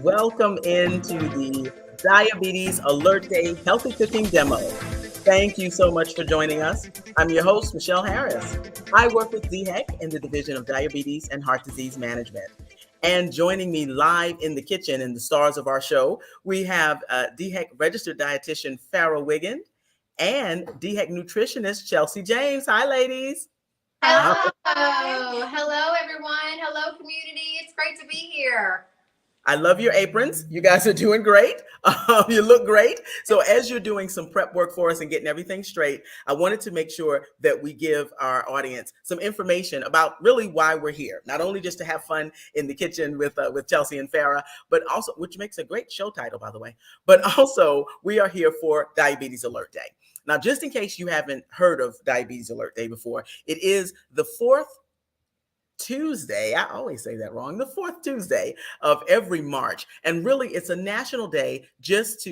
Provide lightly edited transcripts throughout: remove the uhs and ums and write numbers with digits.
Welcome into the Diabetes Alert Day Healthy Cooking Demo. Thank you so much for joining us. I'm your host, Michelle Harris. I work with DHEC in the Division of Diabetes and Heart Disease Management. And joining me live in the kitchen and the stars of our show, we have DHEC registered dietitian Farrah Wiggin and DHEC nutritionist Chelsea James. Hi, ladies. Hello. Hello, everyone. Hello, community. It's great to be here. I love your aprons. You guys are doing great. You look great. So as you're doing some prep work for us and getting everything straight, I wanted to make sure that we give our audience some information about really why we're here. Not only just to have fun in the kitchen with Chelsea and Farrah, but also, which makes a great show title, by the way, but also we are here for Diabetes Alert Day. Now, just in case you haven't heard of Diabetes Alert Day before, it is the fourth Tuesday, I always say that wrong, the fourth Tuesday of every March. And really, it's a national day just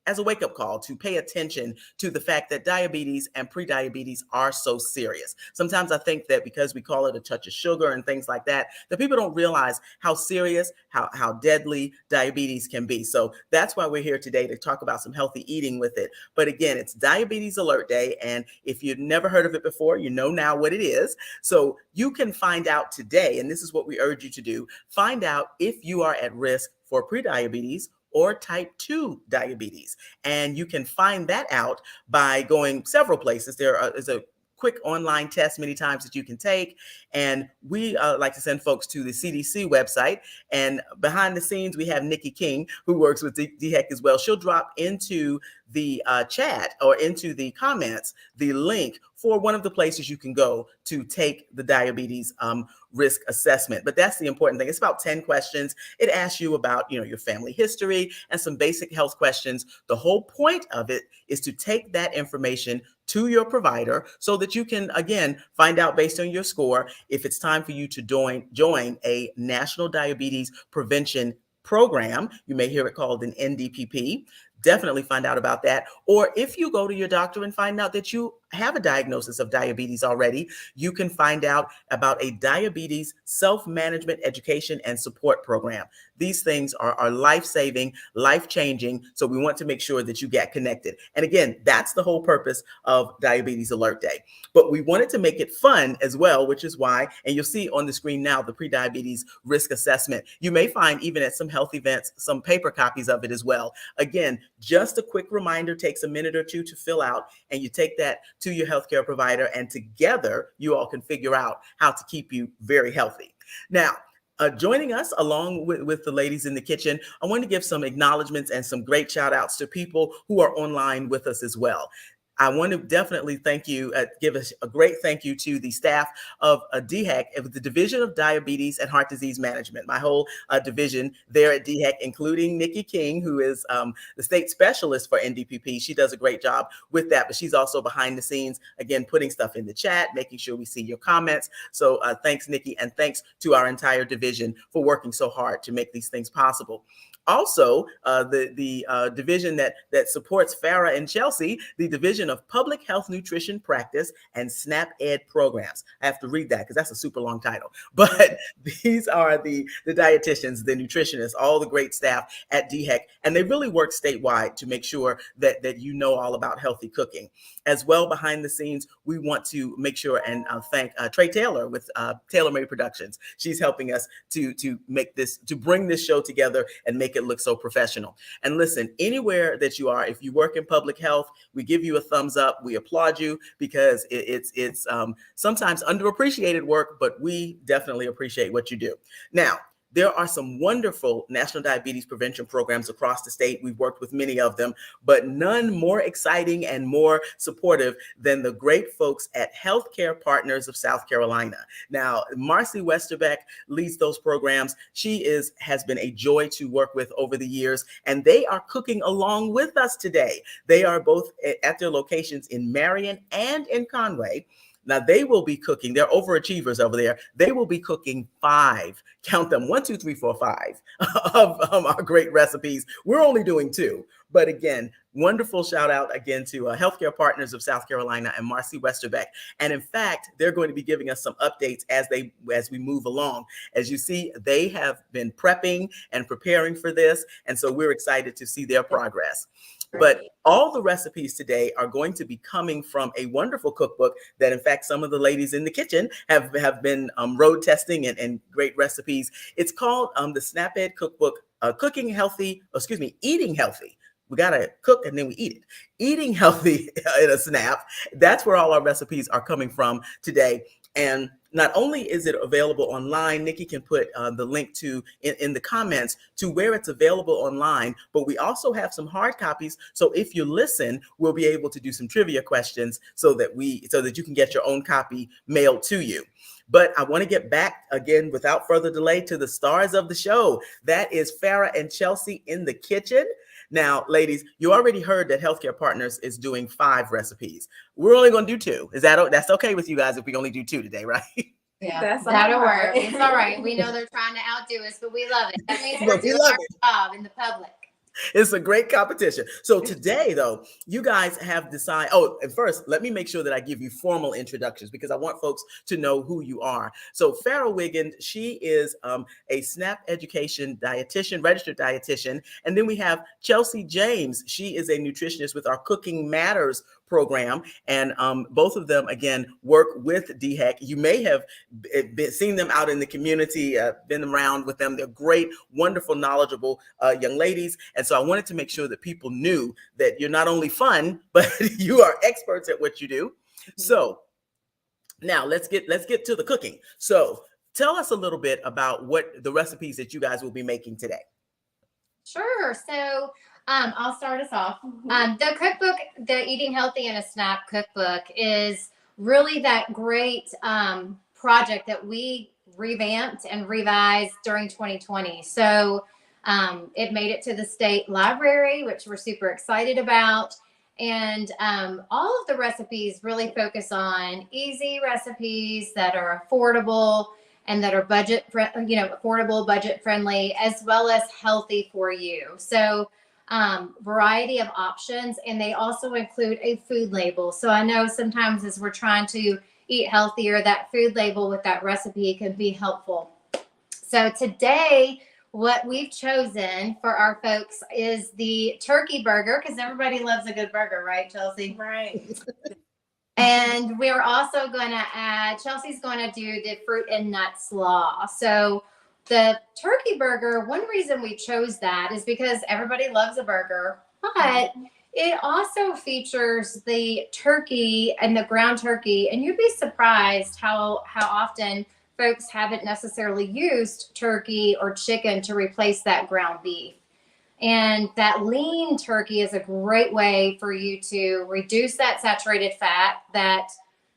as a wake-up call to pay attention to the fact that diabetes and prediabetes are so serious. Sometimes I think that because we call it a touch of sugar and things like that, that people don't realize how serious, how deadly diabetes can be. So that's why we're here today to talk about some healthy eating with it. But again, it's Diabetes Alert Day. And if you've never heard of it before, you know now what it is. So you can find out today, and this is what we urge you to do, find out if you are at risk for prediabetes or type 2 diabetes. And you can find that out by going several places. There is a quick online test many times that you can take. And we like to send folks to the CDC website. And behind the scenes, we have Nikki King, who works with DHEC as well. She'll drop into the chat or into the comments the link for one of the places you can go to take the diabetes risk assessment. But that's the important thing. It's about 10 questions. It asks you about, your family history and some basic health questions. The whole point of it is to take that information to your provider so that you can, again, find out based on your score if it's time for you to join a national diabetes prevention program. You may hear it called an NDPP. Definitely find out about that. Or if you go to your doctor and find out that you have a diagnosis of diabetes already, you can find out about a diabetes self-management education and support program. These things are life-saving, life-changing. So we want to make sure that you get connected. And again, that's the whole purpose of Diabetes Alert Day. But we wanted to make it fun as well, which is why, and you'll see on the screen now, the prediabetes risk assessment. You may find even at some health events, some paper copies of it as well. Again, just a quick reminder, takes a minute or two to fill out, and you take that to your healthcare provider, and together you all can figure out how to keep you very healthy. Now, joining us along with the ladies in the kitchen, I want to give some acknowledgments and some great shout outs to people who are online with us as well. I want to definitely thank you, give us a great thank you to the staff of DHEC, of the Division of Diabetes and Heart Disease Management, my whole division there at DHEC, including Nikki King, who is the state specialist for NDPP. She does a great job with that, but she's also behind the scenes, again, putting stuff in the chat, making sure we see your comments. So thanks, Nikki, and thanks to our entire division for working so hard to make these things possible. Also, the division that supports Farrah and Chelsea, the Division of Public Health Nutrition Practice and SNAP-Ed programs. I have to read that because that's a super long title. But these are the dietitians, the nutritionists, all the great staff at DHEC, and they really work statewide to make sure that you know all about healthy cooking. As well, behind the scenes, we want to make sure and thank Trey Taylor with Taylor Made Productions. She's helping us to bring this show together and make it look so professional. And listen, anywhere that you are, if you work in public health, we give you a thumbs up. We applaud you because it's sometimes underappreciated work, but we definitely appreciate what you do. Now, there are some wonderful national diabetes prevention programs across the state. We've worked with many of them, but none more exciting and more supportive than the great folks at Healthcare Partners of South Carolina. Now, Marcy Westerbeck leads those programs. She has been a joy to work with over the years, and they are cooking along with us today. They are both at their locations in Marion and in Conway. Now they will be cooking, they're overachievers over there. They will be cooking 5, count them, 1, 2, 3, 4, 5 of our great recipes. We're only doing 2, but again, wonderful shout out again to Healthcare Partners of South Carolina and Marcy Westerbeck. And in fact, they're going to be giving us some updates as we move along. As you see, they have been prepping and preparing for this. And so we're excited to see their progress. But all the recipes today are going to be coming from a wonderful cookbook that, in fact, some of the ladies in the kitchen have been road testing and great recipes. It's called the SNAP-Ed Cookbook, Eating Healthy. We got to cook and then we eat it. Eating Healthy in a SNAP. That's where all our recipes are coming from today. And not only is it available online, Nikki can put the link to in the comments to where it's available online, but we also have some hard copies. So if you listen, we'll be able to do some trivia questions so that you can get your own copy mailed to you. But I want to get back again without further delay to the stars of the show. That is Farah and Chelsea in the kitchen. Now, ladies, you already heard that Healthcare Partners is doing 5 recipes. We're only going to do 2. That's okay with you guys if we only do 2 today, right? Yeah, that'll work. It's all right. We know they're trying to outdo us, but we love it. That means we're doing our job in the public. It's a great competition. So today, though, you guys have decided. Oh, and first, let me make sure that I give you formal introductions because I want folks to know who you are. So Farah Wiggins, she is a SNAP-Education dietitian, registered dietitian. And then we have Chelsea James. She is a nutritionist with our Cooking Matters program. And both of them, again, work with DHEC. You may have seen them out in the community, been around with them. They're great, wonderful, knowledgeable young ladies. And so I wanted to make sure that people knew that you're not only fun, but you are experts at what you do. So now let's get to the cooking. So tell us a little bit about what the recipes that you guys will be making today. Sure. So I'll start us off. The cookbook, the Eating Healthy in a SNAP cookbook, is really that great project that we revamped and revised during 2020. So it made it to the state library, which we're super excited about. And all of the recipes really focus on easy recipes that are affordable and that are affordable, budget friendly, as well as healthy for you. So variety of options, and they also include a food label. So I know sometimes as we're trying to eat healthier, that food label with that recipe can be helpful. So today, what we've chosen for our folks is the turkey burger, because everybody loves a good burger, right, Chelsea? Right. And we're also going to add, Chelsea's going to do the fruit and nut slaw. So the turkey burger, one reason we chose that is because everybody loves a burger, but it also features the turkey and the ground turkey. And you'd be surprised how often folks haven't necessarily used turkey or chicken to replace that ground beef. And that lean turkey is a great way for you to reduce that saturated fat that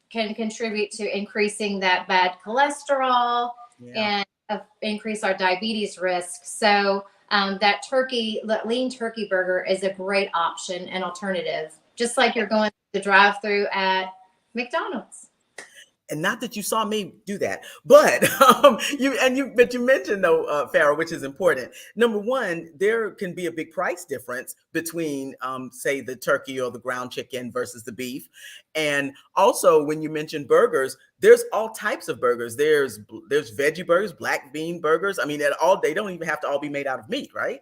can contribute to increasing that bad cholesterol and increase our diabetes risk. So that lean turkey burger is a great option and alternative, just like you're going to the drive-through at McDonald's. And not that you saw me do that, but you mentioned though, Farah, which is important. Number one, there can be a big price difference between, say, the turkey or the ground chicken versus the beef. And also, when you mention burgers, there's all types of burgers. There's veggie burgers, black bean burgers. I mean, they don't even have to all be made out of meat, right?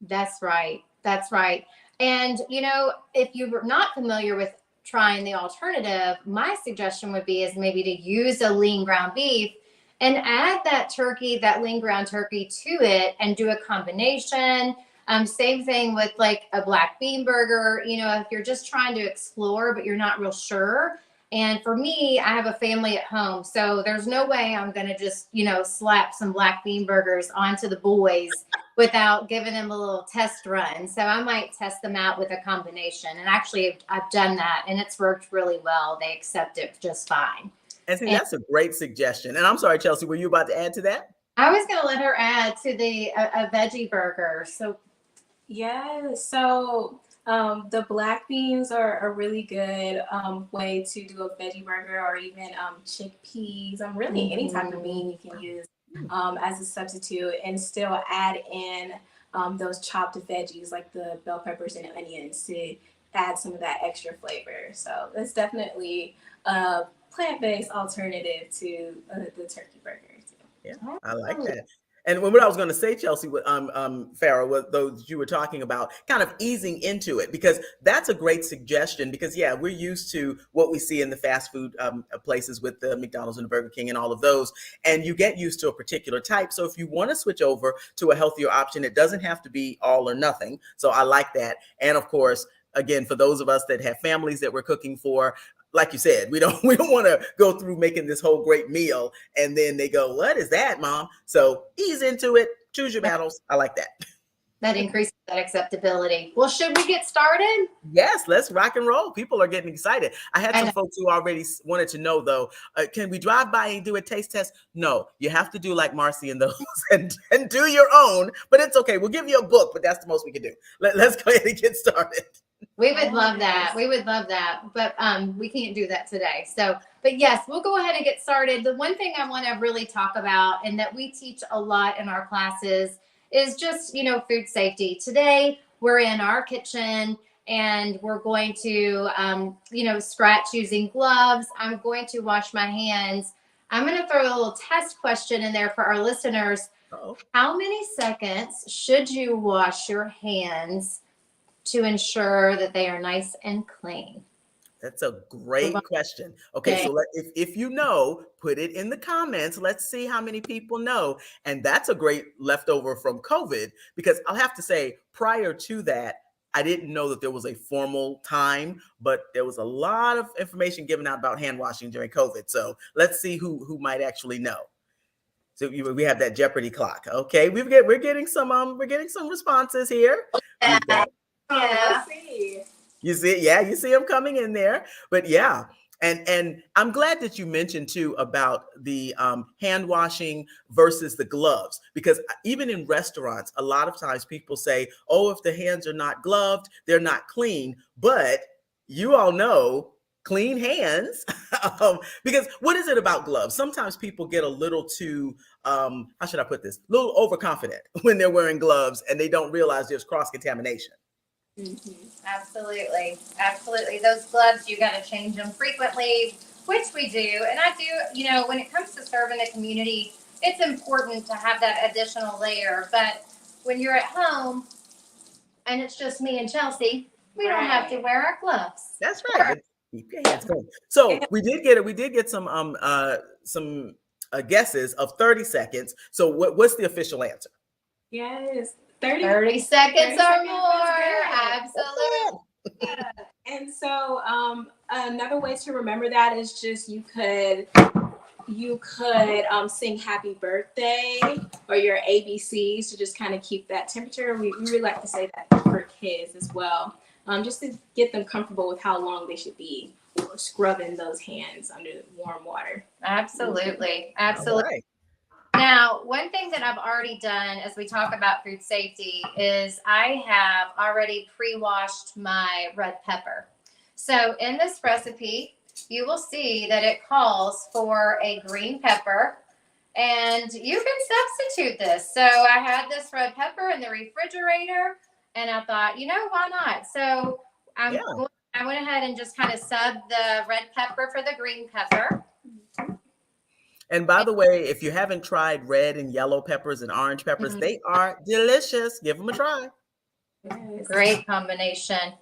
That's right. That's right. And if you're not familiar with trying the alternative, my suggestion would be is maybe to use a lean ground beef and add that lean ground turkey to it and do a combination. Same thing with like a black bean burger. If you're just trying to explore, but you're not real sure, And for me, I have a family at home, so there's no way I'm going to just, slap some black bean burgers onto the boys without giving them a little test run. So I might test them out with a combination. And actually, I've done that, and it's worked really well. They accept it just fine. And see, that's a great suggestion. And I'm sorry, Chelsea, were you about to add to that? I was going to let her add to a veggie burger. So yeah, so the black beans are a really good way to do a veggie burger, or even chickpeas. Really any type of bean you can use as a substitute, and still add in those chopped veggies like the bell peppers and onions to add some of that extra flavor. So that's definitely a plant-based alternative to the turkey burger too. Yeah, I like that. And what I was going to say, Chelsea, Farrah, was those you were talking about, kind of easing into it, because that's a great suggestion. Because yeah, we're used to what we see in the fast food places with the McDonald's and the Burger King and all of those, and you get used to a particular type. So if you want to switch over to a healthier option, it doesn't have to be all or nothing. So I like that. And of course, again, for those of us that have families that we're cooking for, like you said, we don't want to go through making this whole great meal and then they go, "What is that, Mom?" So ease into it, choose your battles. I like that. That increases that acceptability. Well, should we get started? Yes, let's rock and roll. People are getting excited. I had some folks who already wanted to know, though, can we drive by and do a taste test? No, you have to do like Marcy and those and do your own, but it's okay. We'll give you a book, but that's the most we can do. Let's go ahead and get started. We would love that. We would love that. But we can't do that today. So, but yes, we'll go ahead and get started. The one thing I want to really talk about, and that we teach a lot in our classes, is just, food safety. Today, we're in our kitchen and we're going to, scratch using gloves. I'm going to wash my hands. I'm going to throw a little test question in there for our listeners. Uh-oh. How many seconds should you wash your hands to ensure that they are nice and clean? That's a great question. Okay, so if you know, put it in the comments. Let's see how many people know. And that's a great leftover from COVID, because I'll have to say, prior to that, I didn't know that there was a formal time, but there was a lot of information given out about hand washing during COVID. So let's see who might actually know. So we have that Jeopardy clock. Okay, we're getting some responses here. Yeah. Let's see. You see them coming in there. But yeah, and I'm glad that you mentioned too about the hand washing versus the gloves, because even in restaurants, a lot of times people say, "Oh, if the hands are not gloved, they're not clean." But you all know, clean hands, because what is it about gloves? Sometimes people get a little too, how should I put this? A little overconfident when they're wearing gloves and they don't realize there's cross-contamination. Mm-hmm. Absolutely. Those gloves, you got to change them frequently, which we do. And I do, when it comes to serving the community, it's important to have that additional layer. But when you're at home and it's just me and Chelsea, we don't have to wear our gloves. That's right. Keep your hands clean. So we did get some guesses of 30 seconds. So what's the official answer? Yes. 30 seconds or more. Absolutely. Yeah. And so another way to remember that is just you could sing happy birthday or your ABCs to just kind of keep that temperature. We really like to say that for kids as well, just to get them comfortable with how long they should be scrubbing those hands under warm water. Absolutely. Right. Now, one thing that I've already done as we talk about food safety is I have already pre-washed my red pepper. So in this recipe, you will see that it calls for a green pepper, and you can substitute this. So I had this red pepper in the refrigerator, and I thought, why not? So I went ahead and just kind of subbed the red pepper for the green pepper. And by the way, if you haven't tried red and yellow peppers and orange peppers, they are delicious. Give them a try. Great combination.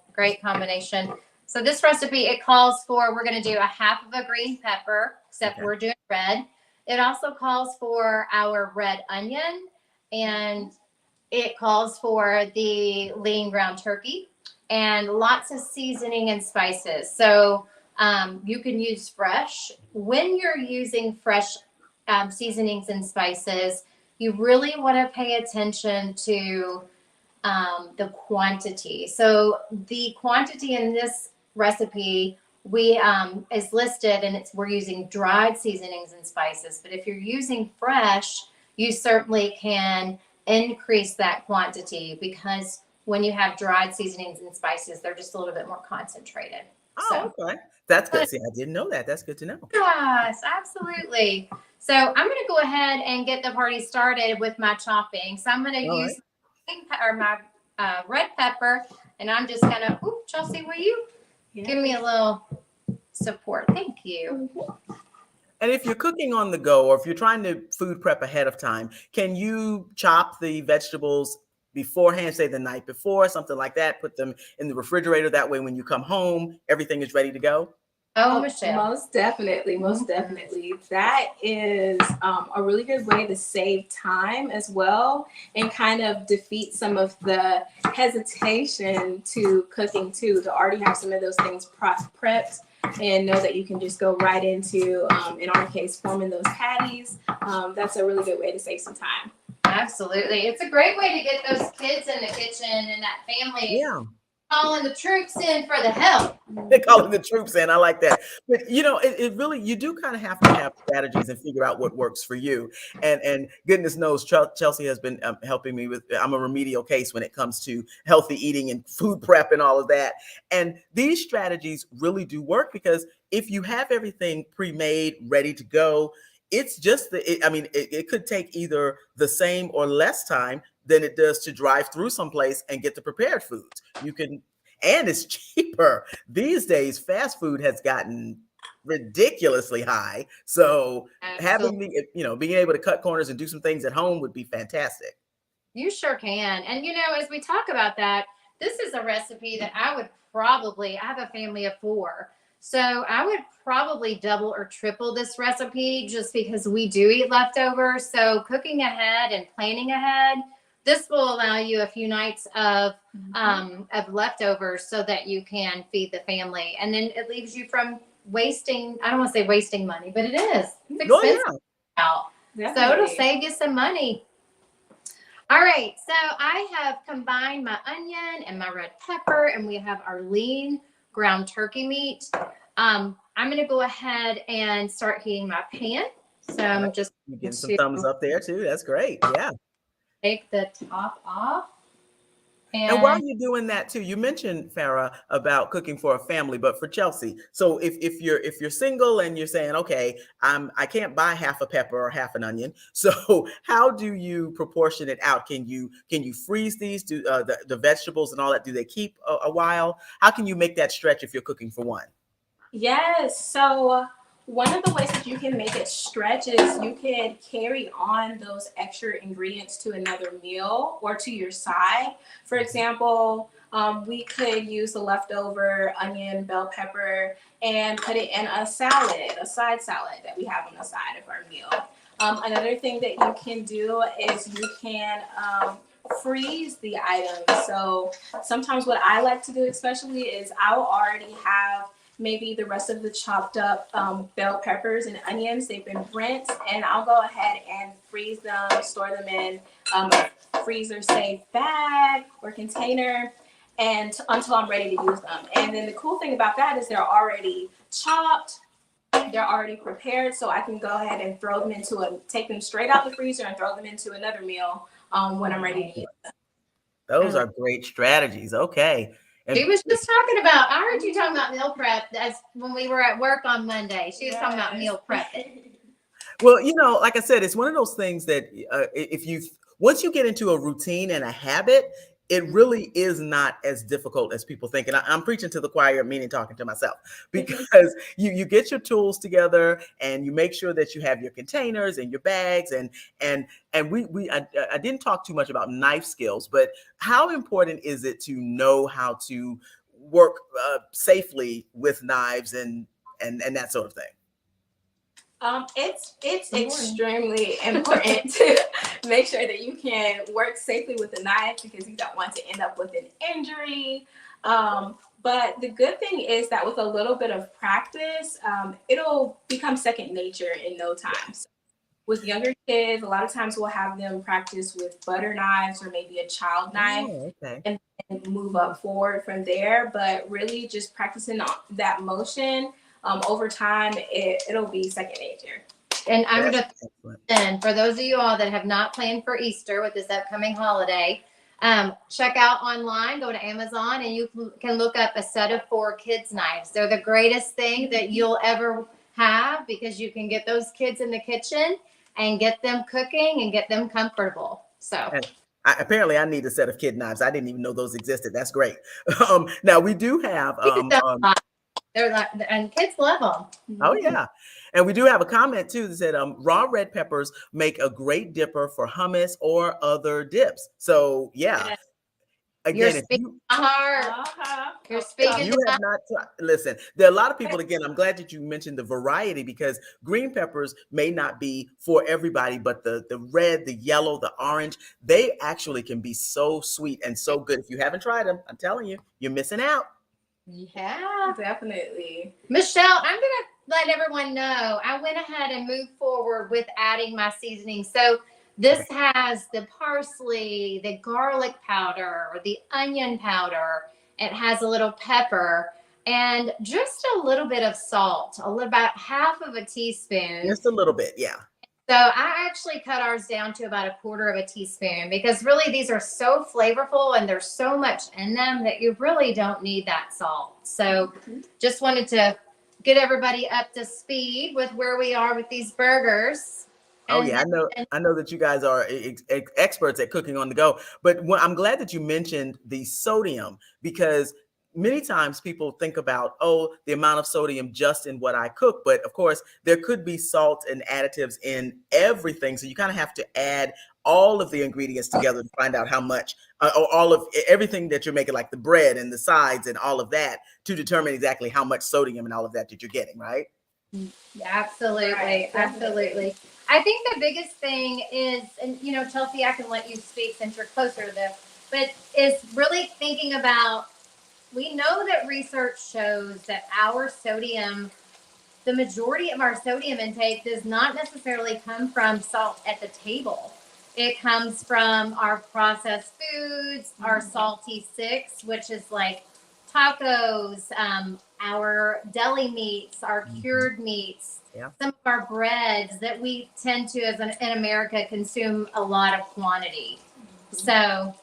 So this recipe, it calls for, we're going to do a half of a green pepper, except we're doing red. It also calls for our red onion, and it calls for the lean ground turkey and lots of seasoning and spices. So You can use fresh. When you're using fresh seasonings and spices, you really want to pay attention to the quantity. So the quantity in this recipe is listed, and we're using dried seasonings and spices. But if you're using fresh, you certainly can increase that quantity, because when you have dried seasonings and spices, they're just a little bit more concentrated. Oh, okay. That's good. See, I didn't know that. That's good to know. Yes, absolutely. So I'm going to go ahead and get the party started with my chopping. So I'm going to use my red pepper, and I'm just going to, Chelsea, will you give me a little support? Thank you. And if you're cooking on the go, or if you're trying to food prep ahead of time, can you chop the vegetables beforehand, say the night before, something like that, put them in the refrigerator? That way, when you come home, everything is ready to go? Oh, Michelle. Most definitely. That is a really good way to save time as well, and kind of defeat some of the hesitation to cooking too, to already have some of those things prepped and know that you can just go right into, in our case, forming those patties. That's a really good way to save some time. Absolutely. It's a great way to get those kids in the kitchen and that family calling the troops in for the help. They're calling the troops in. I like that. But it really, you do kind of have to have strategies and figure out what works for you. And goodness knows, Chelsea has been helping me with, I'm a remedial case when it comes to healthy eating and food prep and all of that. And these strategies really do work, because if you have everything pre-made, ready to go, it's just it could take either the same or less time than it does to drive through someplace and get the prepared foods. And it's cheaper. These days, fast food has gotten ridiculously high. So having being able to cut corners and do some things at home would be fantastic. You sure can. And as we talk about that, this is a recipe that I have a family of 4. So I would probably double or triple this recipe, just because we do eat leftovers. So cooking ahead and planning ahead, this will allow you a few nights of leftovers so that you can feed the family. And then it leaves you from wasting, I don't want to say wasting money, but it is. It's expensive out. So it'll save you some money. All right. So I have combined my onion and my red pepper, and we have our lean ground turkey meat. I'm going to go ahead and start heating my pan. So I'm just getting some thumbs up there too. That's great. Yeah. Take the top off. And while you're doing that too, you mentioned, Farah, about cooking for a family, but for Chelsea. So if you're single and you're saying, okay, I can't buy half a pepper or half an onion, so how do you proportion it out? Can you freeze these? Do the vegetables and all that? Do they keep a while? How can you make that stretch if you're cooking for one? Yes. So one of the ways that you can make it stretch is you can carry on those extra ingredients to another meal or to your side. For example, we could use the leftover onion, bell pepper, and put it in a salad, a side salad that we have on the side of our meal. Another thing that you can do is you can freeze the items. So sometimes what I like to do especially is I'll already have maybe the rest of the chopped up bell peppers and onions. They've been rinsed, and I'll go ahead and freeze them, store them in a freezer safe bag or container, and until I'm ready to use them. And then the cool thing about that is they're already chopped, they're already prepared, so I can go ahead and throw them take them straight out the freezer and throw them into another meal when I'm ready to use them. Those are great strategies. Okay. She was just talking about, I heard you talking about meal prep when we were at work on Monday. She was talking about meal prepping. Well, like I said, it's one of those things that once you get into a routine and a habit, it really is not as difficult as people think. And I'm preaching to the choir, meaning talking to myself, because you get your tools together and you make sure that you have your containers and your bags. And I didn't talk too much about knife skills, but how important is it to know how to work safely with knives and that sort of thing? It's extremely important to make sure that you can work safely with a knife, because you don't want to end up with an injury. But the good thing is that with a little bit of practice, it'll become second nature in no time. So with younger kids, a lot of times we'll have them practice with butter knives or maybe a child knife, Okay. and move up forward from there. But really just practicing that motion over time, it'll be second nature. And I'm going That's to, excellent. and for those of you all that have not planned for Easter with this upcoming holiday, check out online, go to Amazon, and you can look up a set of 4 kids' knives. They're the greatest thing that you'll ever have because you can get those kids in the kitchen and get them cooking and get them comfortable. So And apparently I need a set of kid knives. I didn't even know those existed. That's great. Now we do have, they're like, and kids love them. oh yeah. And we do have a comment too that said, raw red peppers make a great dipper for hummus or other dips. So yeah, You're again, if speaking you, my heart. You're if speaking you to my have not listen, there are a lot of people, again, I'm glad that you mentioned the variety because green peppers may not be for everybody, but the red, the yellow, the orange, they actually can be so sweet and so good. If you haven't tried them, I'm telling you, you're missing out. Yeah. Definitely. Michelle, I'm going to let everyone know I went ahead and moved forward with adding my seasoning. So this has the parsley, the garlic powder, the onion powder. It has a little pepper and just a little bit of salt, about half of a teaspoon. Just a little bit, yeah. So I actually cut ours down to about 1/4 of a teaspoon because really these are so flavorful and there's so much in them that you really don't need that salt. So just wanted to get everybody up to speed with where we are with these burgers. Oh yeah, I know that you guys are experts at cooking on the go, but I'm glad that you mentioned the sodium because many times people think about, oh, the amount of sodium just in what I cook, but of course there could be salt and additives in everything. So you kind of have to add all of the ingredients together to find out how much, or all of everything that you're making, like the bread and the sides and all of that, to determine exactly how much sodium and all of that you're getting, right? Absolutely. Right. Absolutely. I think the biggest thing is, and Chelsea, I can let you speak since you're closer to this, but is really thinking about, we know that research shows that the majority of our sodium intake does not necessarily come from salt at the table. It comes from our processed foods, our salty six, which is like tacos, our deli meats, our cured meats, some of our breads that we tend to, in America, consume a lot of quantity. So,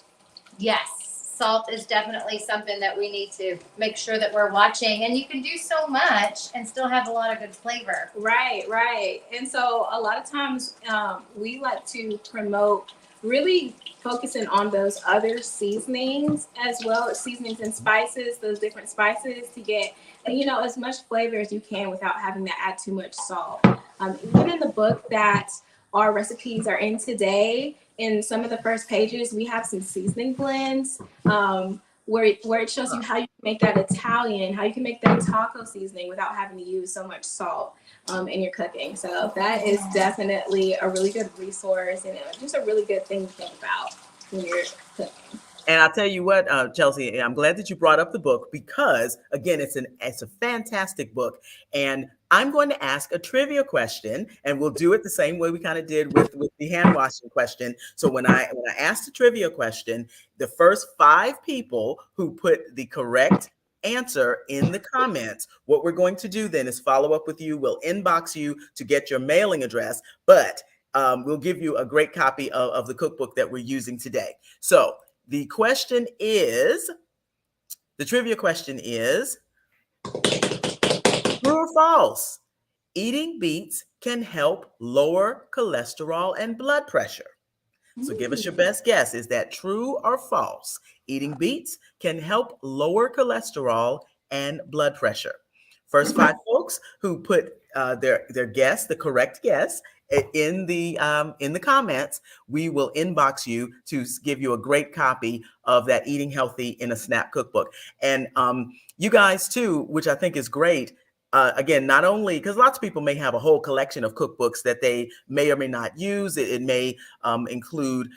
yes, salt is definitely something that we need to make sure that we're watching. And you can do so much and still have a lot of good flavor. Right. And so a lot of times we like to promote really focusing on those other seasonings as well, as seasonings and spices, those different spices to get, as much flavor as you can without having to add too much salt. Even in the book that our recipes are in today, in some of the first pages, we have some seasoning blends where it shows you how you can make that Italian, how you can make that taco seasoning without having to use so much salt in your cooking. So that is definitely a really good resource and just a really good thing to think about when you're cooking. And I'll tell you what, Chelsea, I'm glad that you brought up the book because, again, it's a fantastic book. And I'm going to ask a trivia question, and we'll do it the same way we kind of did with the hand washing question. So when I ask the trivia question, the first 5 people who put the correct answer in the comments, what we're going to do then is follow up with you. We'll inbox you to get your mailing address, but we'll give you a great copy of the cookbook that we're using today. So the trivia question is, true or false? Eating beets can help lower cholesterol and blood pressure. So give us your best guess. Is that true or false? Eating beets can help lower cholesterol and blood pressure. First 5 folks who put their guess, the correct guess, in the comments, we will inbox you to give you a great copy of that Eating Healthy in a SNAP cookbook. And you guys too, which I think is great. Again, not only because lots of people may have a whole collection of cookbooks that they may or may not use. It may include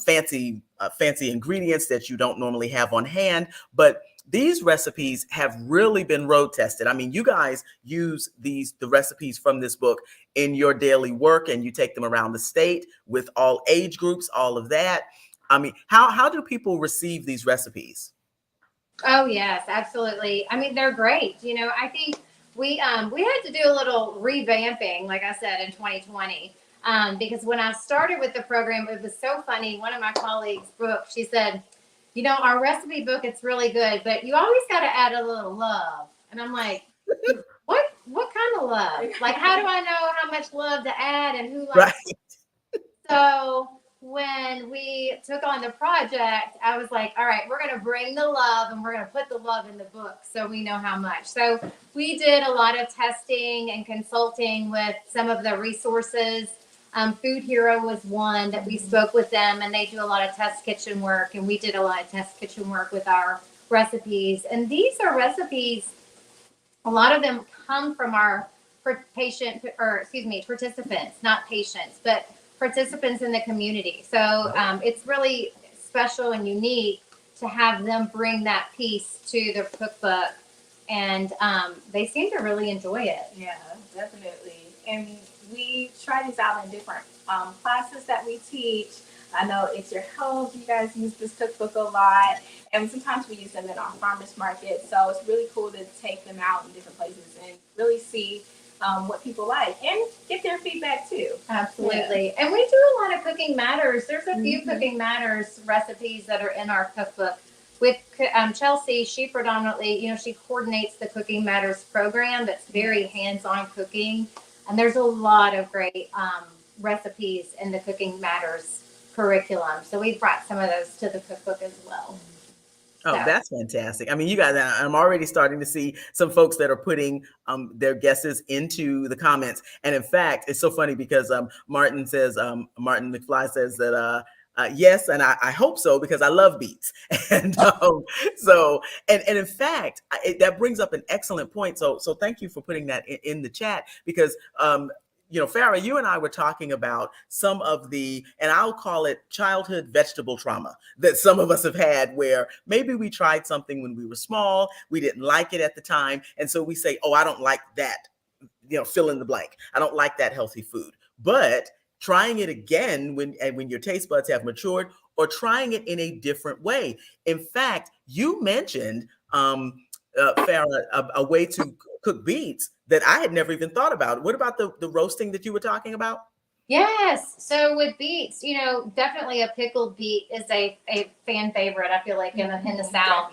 fancy ingredients that you don't normally have on hand. But these recipes have really been road tested. I mean, you guys use the recipes from this book in your daily work, and you take them around the state with all age groups, all of that. I mean, how do people receive these recipes? Oh yes, absolutely. I mean, they're great. I think we had to do a little revamping, like I said, in 2020, because when I started with the program, it was so funny. One of my colleagues, Brooke, she said, our recipe book, it's really good, but you always got to add a little love. And I'm like, what kind of love? Like, how do I know how much love to add and who likes Right. it? So when we took on the project, I was like, all right, we're going to bring the love and we're going to put the love in the book so we know how much. So we did a lot of testing and consulting with some of the resources. Food Hero was one that we spoke with them, and they do a lot of test kitchen work, and we did a lot of test kitchen work with our recipes. And these are recipes, a lot of them come from our participants, not patients, but participants in the community. So it's really special and unique to have them bring that piece to the cookbook, and they seem to really enjoy it. Yeah, definitely. And we try these out in different classes that we teach. I know It's Your Health, you guys use this cookbook a lot, and sometimes we use them in our farmers market. So it's really cool to take them out in different places and really see what people like and get their feedback too. Absolutely. Yeah. And we do a lot of Cooking Matters. There's a few Cooking Matters recipes that are in our cookbook. With Chelsea, she predominantly, she coordinates the Cooking Matters program that's very hands-on cooking. And there's a lot of great recipes in the Cooking Matters curriculum. So we brought some of those to the cookbook as well. Oh, that's fantastic. I mean, you guys, I'm already starting to see some folks that are putting their guesses into the comments. And in fact, it's so funny because Martin McFly says that, yes, and I hope so, because I love beets. And and in fact, that brings up an excellent point. So thank you for putting that in the chat, because Farah, you and I were talking about some of the, and I'll call it childhood vegetable trauma that some of us have had, where maybe we tried something when we were small, we didn't like it at the time, and so we say, oh, I don't like that, fill in the blank. I don't like that healthy food. But trying it again when your taste buds have matured, or trying it in a different way. In fact, you mentioned, Farah, a way to cook beets that I had never even thought about. What about the roasting that you were talking about? Yes. So with beets, definitely a pickled beet is a fan favorite, I feel like, in the South.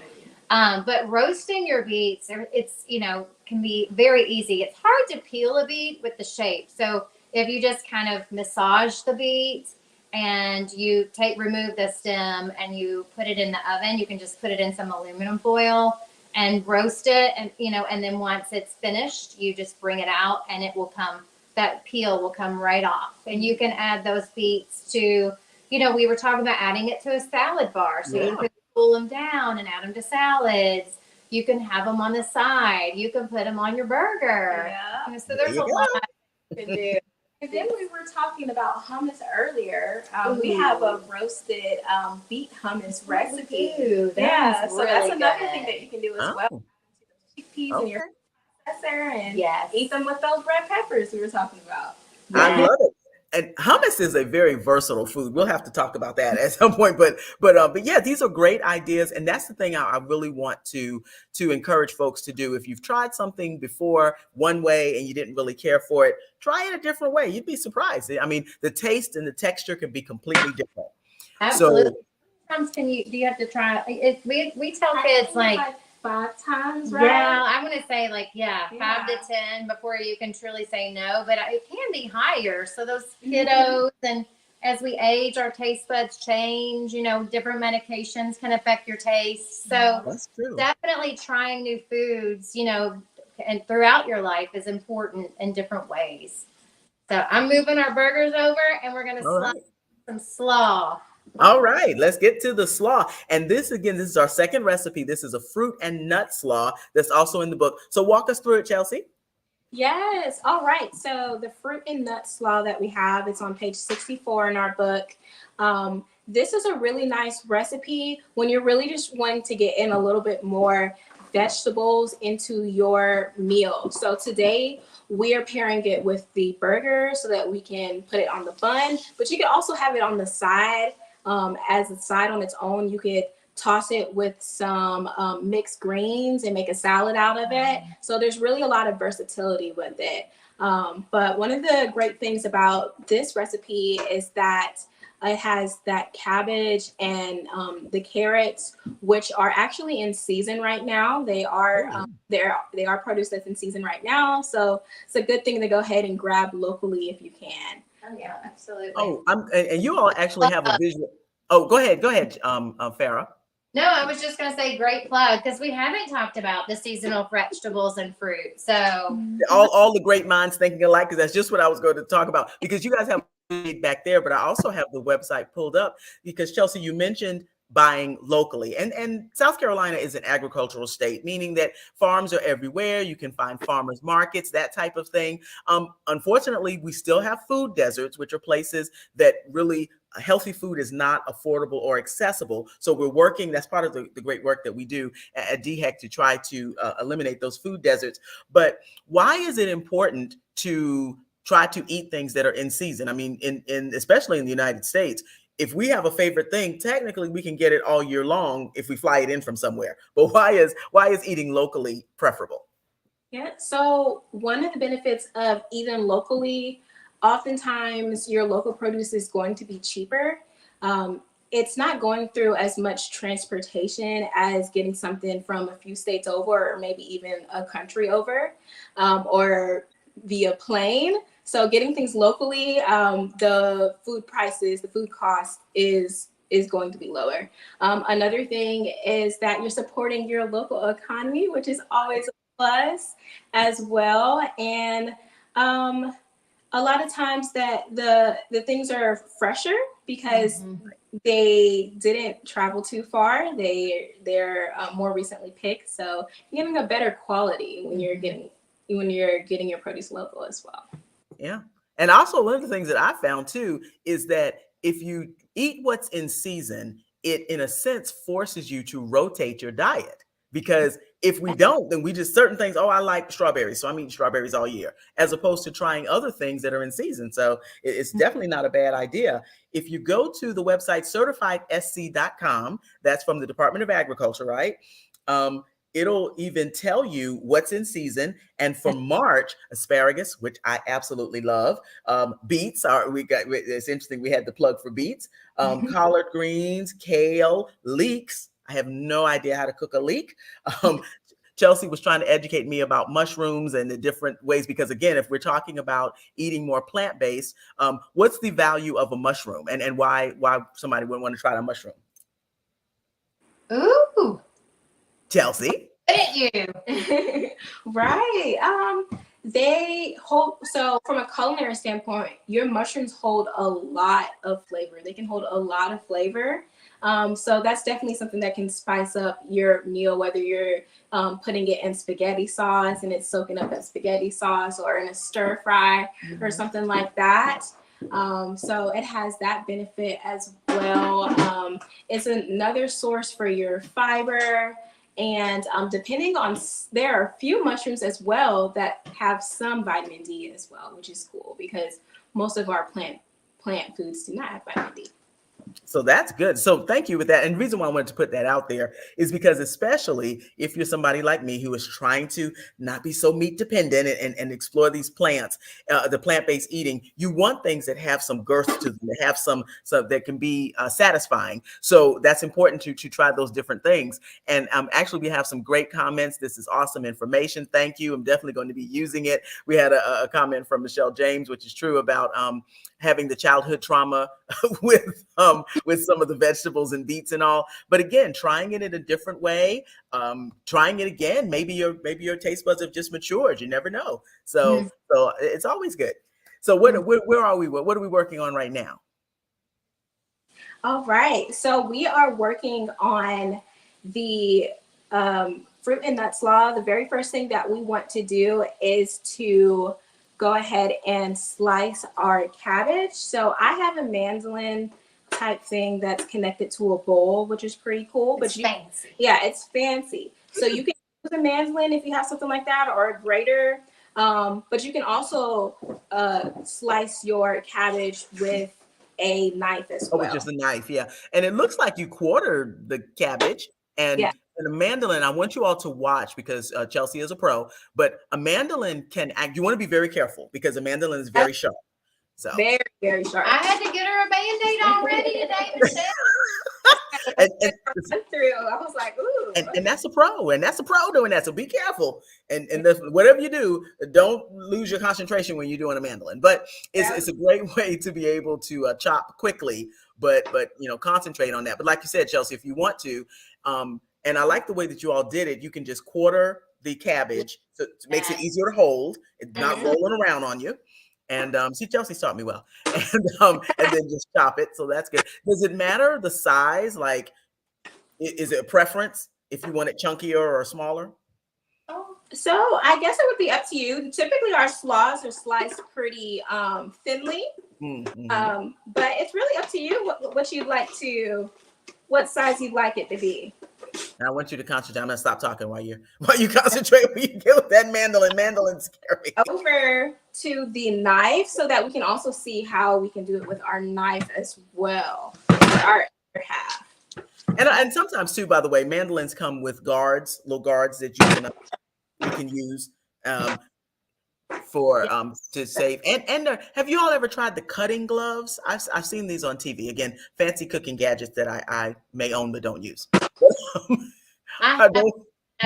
But roasting your beets, it's, can be very easy. It's hard to peel a beet with the shape. So if you just kind of massage the beet and you remove the stem and you put it in the oven, you can just put it in some aluminum foil and roast it, and and then once it's finished, you just bring it out and that peel will come right off. And you can add those beets to, we were talking about adding it to a salad bar. So you can cool them down and add them to salads. You can have them on the side. You can put them on your burger. Yeah. So there's a lot to do. And then we were talking about hummus earlier. We have a roasted beet hummus recipe. So that's another thing that you can do as well. Chickpeas in your processor and eat them with those red peppers we were talking about. I love it. And hummus is a very versatile food. We'll have to talk about that at some point. But yeah, these are great ideas, and that's the thing I really want to encourage folks to do. If you've tried something before one way and you didn't really care for it, try it a different way. You'd be surprised. I mean, the taste and the texture can be completely different. Absolutely. Sometimes do you have to try it? We tell kids like 5 times, right? Yeah, I'm going to say 5 to 10 before you can truly say no, but it can be higher. So those kiddos, and as we age, our taste buds change, different medications can affect your taste. So that's true. Definitely trying new foods, and throughout your life is important in different ways. So I'm moving our burgers over, and we're going to slide some slaw. All right, let's get to the slaw. And this is our second recipe. This is a fruit and nut slaw that's also in the book. So walk us through it, Chelsea. Yes. All right. So the fruit and nuts slaw that we have, it's on page 64 in our book. This is a really nice recipe when you're really just wanting to get in a little bit more vegetables into your meal. So today we are pairing it with the burger so that we can put it on the bun, but you can also have it on the side as a side on its own. You could toss it with some mixed greens and make a salad out of it. So there's really a lot of versatility with it. But one of the great things about this recipe is that it has that cabbage and the carrots, which are actually in season right now. They are they are produce that's in season right now. So it's a good thing to go ahead and grab locally if you can. Oh yeah, absolutely. Oh, and you all actually have a visual. Oh, go ahead, Farah. No, I was just going to say great plug because we haven't talked about the seasonal vegetables and fruit. So All the great minds thinking alike, because that's just what I was going to talk about. Because you guys have back there, but I also have the website pulled up because Chelsea, you mentioned buying locally, and South Carolina is an agricultural state, meaning that farms are everywhere. You can find farmers markets, that type of thing. Unfortunately, we still have food deserts, which are places that really healthy food is not affordable or accessible. So we're working, that's part of the great work that we do at DHEC to try to eliminate those food deserts. But why is it important to try to eat things that are in season? I mean, in especially in the United States, if we have a favorite thing, technically we can get it all year long if we fly it in from somewhere. But why is eating locally preferable? Yeah, so one of the benefits of eating locally, oftentimes your local produce is going to be cheaper. It's not going through as much transportation as getting something from a few states over, or maybe even a country over, or via plane. So getting things locally, the food prices, the food cost is going to be lower. Another thing is that you're supporting your local economy, which is always a plus as well. And a lot of times that the things are fresher because they didn't travel too far. They're more recently picked, so you're getting a better quality when you're getting your produce local as well. Yeah. And also one of the things that I found too is that if you eat what's in season, it in a sense forces you to rotate your diet. Because if we don't, then we just certain things, oh, I like strawberries, so I'm eating strawberries all year, as opposed to trying other things that are in season. So it's definitely not a bad idea. If you go to the website certifiedsc.com, that's from the Department of Agriculture, right? It'll even tell you what's in season. And for March, asparagus, which I absolutely love. Beets it's interesting. We had the plug for beets, collard greens, kale, leeks. I have no idea how to cook a leek. Chelsea was trying to educate me about mushrooms and the different ways, because again, if we're talking about eating more plant-based, what's the value of a mushroom and why somebody would want to try a mushroom? ooh, Chelsea? didn't you? Right. They hold, so from a culinary standpoint, your mushrooms hold a lot of flavor. They can hold a lot of flavor. So that's definitely something that can spice up your meal, whether you're putting it in spaghetti sauce and it's soaking up that spaghetti sauce, or in a stir fry or something like that. So it has that benefit as well. It's another source for your fiber. And depending on, there are a few mushrooms as well that have some vitamin D as well, which is cool because most of our plant foods do not have vitamin D. So that's good. So thank you with that. And the reason why I wanted to put that out there is because, especially if you're somebody like me who is trying to not be so meat dependent and explore these plants, the plant-based eating, you want things that have some girth to them, that have some that can be satisfying. So that's important to try those different things. And actually, we have some great comments. This is awesome information. Thank you. I'm definitely going to be using it. We had a comment from Michelle James, which is true, about having the childhood trauma with some of the vegetables and beets and all. But again, trying it in a different way, trying it again, maybe your taste buds have just matured. You never know. So it's always good. So where are we? What are we working on right now? All right. So we are working on the fruit and nut slaw, the very first thing that we want to do is to go ahead and slice our cabbage. So I have a mandolin type thing that's connected to a bowl, which is pretty cool. It's fancy. Yeah, it's fancy. So you can use a mandolin if you have something like that, or a grater. But you can also slice your cabbage with a knife as well. Oh, just a knife, yeah. And it looks like you quartered the cabbage and a mandolin. I want you all to watch because Chelsea is a pro, but a mandolin can act. You want to be very careful because a mandolin is very sharp. So very, very sharp. I had to get her a Band-Aid already today, Michelle. I was like, ooh. And that's a pro, and that's a pro doing that. So be careful, and whatever you do, don't lose your concentration when you're doing a mandolin. But it's a great way to be able to chop quickly, but concentrate on that. But like you said, Chelsea, if you want to, and I like the way that you all did it. You can just quarter the cabbage, so it makes it easier to hold. It's not rolling around on you. And see, Chelsea taught me well, and then just chop it. So that's good. Does it matter the size? Like, is it a preference if you want it chunkier or smaller? So I guess it would be up to you. Typically, our slaws are sliced pretty thinly, but it's really up to you what you'd like to, what size you'd like it to be. And I want you to concentrate. I'm gonna stop talking while you concentrate. When you get with that mandolin. Mandolin's scary. Over to the knife so that we can also see how we can do it with our knife as well. Our other half. And sometimes too, by the way, mandolins come with guards, little guards that you can use for to save. And have you all ever tried the cutting gloves? I've seen these on TV. Again, fancy cooking gadgets that I may own but don't use. I've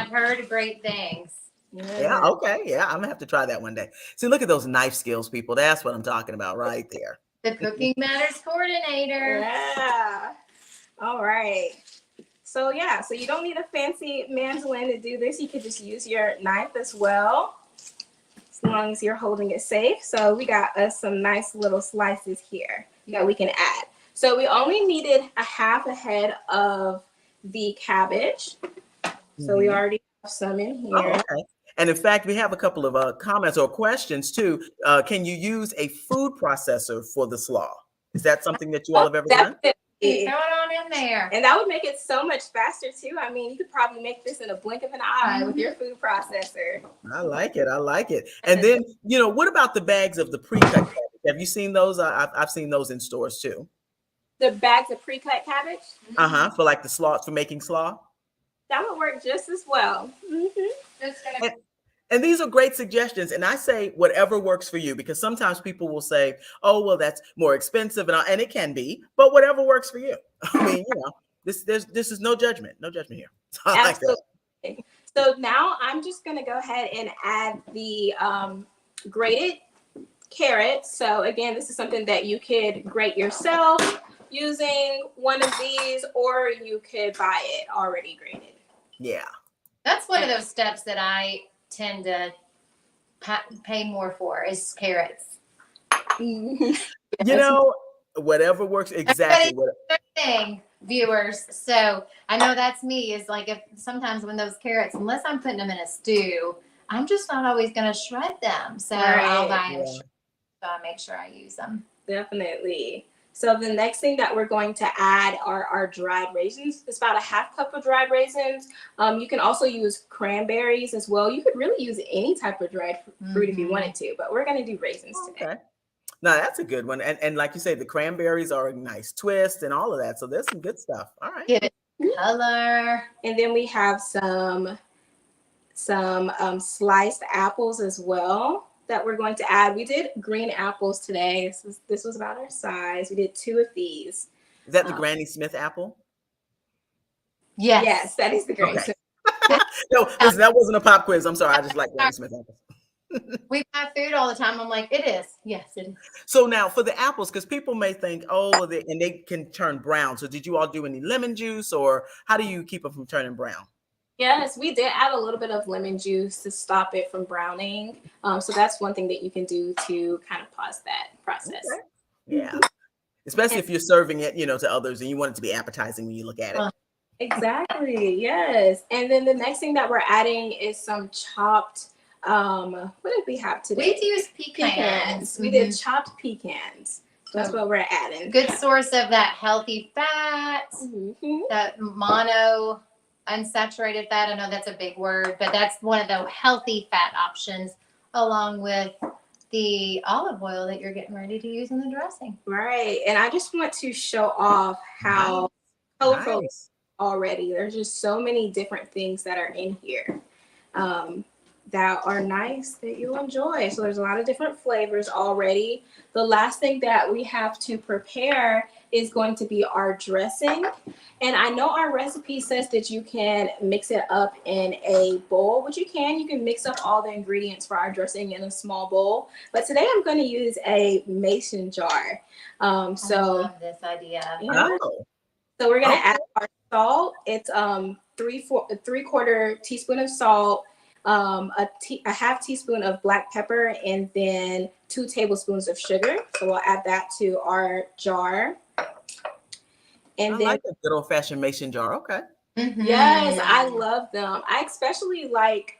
heard great things. Yeah, okay. Yeah, I'm gonna have to try that one day. See, look at those knife skills, people. That's what I'm talking about right there. The Cooking Matters coordinator. Yeah. All right. So so you don't need a fancy mandolin to do this. You could just use your knife as well, as long as you're holding it safe. So we got us some nice little slices here that we can add. So we only needed a half a head of the cabbage. So we already have some in here. Oh, okay. And in fact, we have a couple of comments or questions too. Can you use a food processor for the slaw? Is that something that you all have ever done? Throw it on in there. And that would make it so much faster too. I mean, you could probably make this in a blink of an eye with your food processor. I like it. I like it. And then, what about the bags of the pre-cut cabbage? Have you seen those? I've seen those in stores too. The bags of pre-cut cabbage? For like the slaw, for making slaw? That would work just as well. And these are great suggestions. And I say whatever works for you, because sometimes people will say, oh, well, that's more expensive. And it can be, but whatever works for you. I mean, this is no judgment. No judgment here. So I like that. So now I'm just going to go ahead and add the grated carrots. So again, this is something that you could grate yourself using one of these, or you could buy it already grated. Yeah. That's one of those steps that I tend to pay more for is carrots. Whatever works. Exactly. Thing, viewers. So I know that's me, is like, if sometimes when those carrots, unless I'm putting them in a stew, I'm just not always going to shred them. So I'll buy them. So I make sure I use them. Definitely. So the next thing that we're going to add are our dried raisins. It's about a half cup of dried raisins. You can also use cranberries as well. You could really use any type of dried fruit if you wanted to, but we're going to do raisins today. No, that's a good one. And like you say, the cranberries are a nice twist and all of that. So there's some good stuff. All right. Give it color. And then we have some sliced apples as well that we're going to add. We did green apples today. This was about our size. We did 2 of these. Is that the Granny Smith apple? Yes. Yes, that is the Granny Smith. No, listen, that wasn't a pop quiz. I'm sorry. I just like Granny Smith apples. We buy food all the time. I'm like, it is. Yes, it is. So now for the apples, because people may think, and they can turn brown. So did you all do any lemon juice, or how do you keep them from turning brown? Yes, we did add a little bit of lemon juice to stop it from browning. So that's one thing that you can do to kind of pause that process. Okay. Yeah. Especially if you're serving it, to others and you want it to be appetizing when you look at it. Exactly. Yes. And then the next thing that we're adding is some chopped. What did we have today? We use pecans. We did chopped pecans. That's what we're adding. Good source of that healthy fat, that mono unsaturated fat. I know that's a big word, but that's one of the healthy fat options, along with the olive oil that you're getting ready to use in the dressing. Right. And I just want to show off how colorful Nice. already. There's just so many different things that are in here that are nice that you'll enjoy. So there's a lot of different flavors already. The last thing that we have to prepare is going to be our dressing. And I know our recipe says that you can mix it up in a bowl, which you can mix up all the ingredients for our dressing in a small bowl. But today I'm going to use a mason jar. I love this idea. Yeah. Oh. So we're going to add our salt. It's 3/4 teaspoon of salt, a half teaspoon of black pepper, and then 2 tablespoons of sugar. So we'll add that to our jar. And I then like a good old fashioned mason jar. Okay. yes, I love them. I especially like